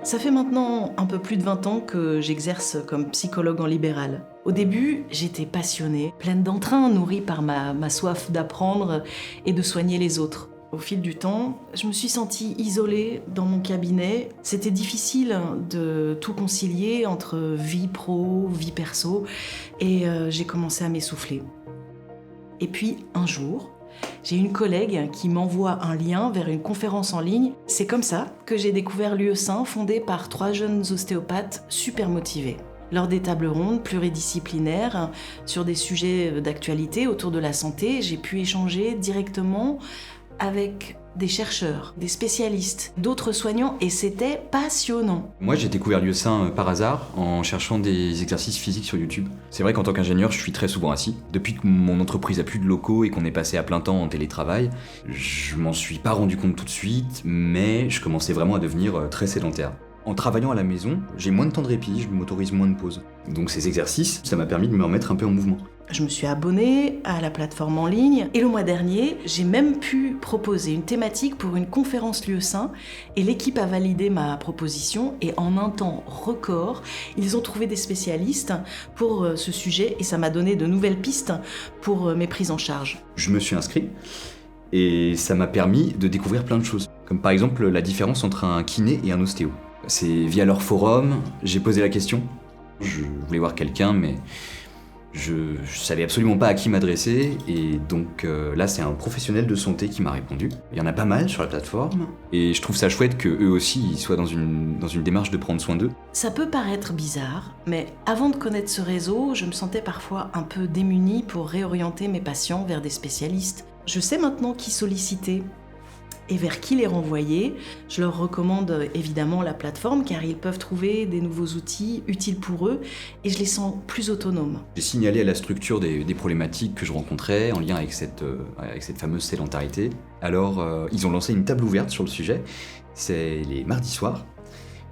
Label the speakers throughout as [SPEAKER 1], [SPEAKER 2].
[SPEAKER 1] Ça fait maintenant un peu plus de 20 ans que j'exerce comme psychologue en libéral. Au début, j'étais passionnée, pleine d'entrain, nourrie par ma soif d'apprendre et de soigner les autres. Au fil du temps, je me suis sentie isolée dans mon cabinet. C'était difficile de tout concilier entre vie pro, vie perso, et j'ai commencé à m'essouffler. Et puis, un jour, j'ai une collègue qui m'envoie un lien vers une conférence en ligne. C'est comme ça que j'ai découvert l'UE-Saint, fondé par 3 jeunes ostéopathes super motivés. Lors des tables rondes pluridisciplinaires sur des sujets d'actualité autour de la santé, j'ai pu échanger directement avec des chercheurs, des spécialistes, d'autres soignants, et c'était passionnant.
[SPEAKER 2] Moi, j'ai découvert l'UE-Saint par hasard en cherchant des exercices physiques sur YouTube. C'est vrai qu'en tant qu'ingénieur, je suis très souvent assis. Depuis que mon entreprise a plus de locaux et qu'on est passé à plein temps en télétravail, je m'en suis pas rendu compte tout de suite, mais je commençais vraiment à devenir très sédentaire. En travaillant à la maison, j'ai moins de temps de répit, je m'autorise moins de pauses. Donc ces exercices, ça m'a permis de me remettre un peu en mouvement.
[SPEAKER 1] Je me suis abonnée à la plateforme en ligne et le mois dernier, j'ai même pu proposer une thématique pour une conférence l'UE-Saint et l'équipe a validé ma proposition et en un temps record, ils ont trouvé des spécialistes pour ce sujet et ça m'a donné de nouvelles pistes pour mes prises en charge.
[SPEAKER 2] Je me suis inscrit et ça m'a permis de découvrir plein de choses. Comme par exemple la différence entre un kiné et un ostéo. C'est via leur forum, j'ai posé la question. Je voulais voir quelqu'un, mais je savais absolument pas à qui m'adresser. Et donc là, c'est un professionnel de santé qui m'a répondu. Il y en a pas mal sur la plateforme. Et je trouve ça chouette qu'eux aussi, ils soient dans une démarche de prendre soin d'eux.
[SPEAKER 1] Ça peut paraître bizarre, mais avant de connaître ce réseau, je me sentais parfois un peu démunie pour réorienter mes patients vers des spécialistes. Je sais maintenant qui solliciter et vers qui les renvoyer. Je leur recommande évidemment la plateforme car ils peuvent trouver des nouveaux outils utiles pour eux et je les sens plus autonomes.
[SPEAKER 2] J'ai signalé à la structure des problématiques que je rencontrais en lien avec cette fameuse sédentarité. Alors ils ont lancé une table ouverte sur le sujet. C'est les mardis soirs.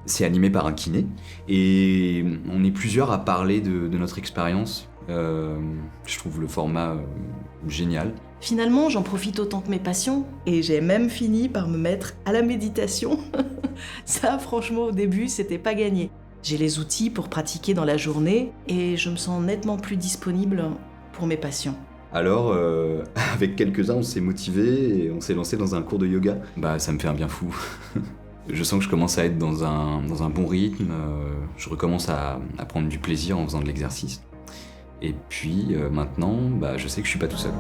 [SPEAKER 2] C'est animé par un kiné et on est plusieurs à parler de notre expérience. Je trouve le format génial.
[SPEAKER 1] Finalement, j'en profite autant que mes patients et j'ai même fini par me mettre à la méditation. Ça, franchement, au début, c'était pas gagné. J'ai les outils pour pratiquer dans la journée et je me sens nettement plus disponible pour mes patients.
[SPEAKER 2] Alors, avec quelques-uns, on s'est motivés et on s'est lancé dans un cours de yoga. Bah, ça me fait un bien fou. Je sens que je commence à être dans un bon rythme. Je recommence à prendre du plaisir en faisant de l'exercice. Et puis maintenant, je sais que je suis pas tout seul.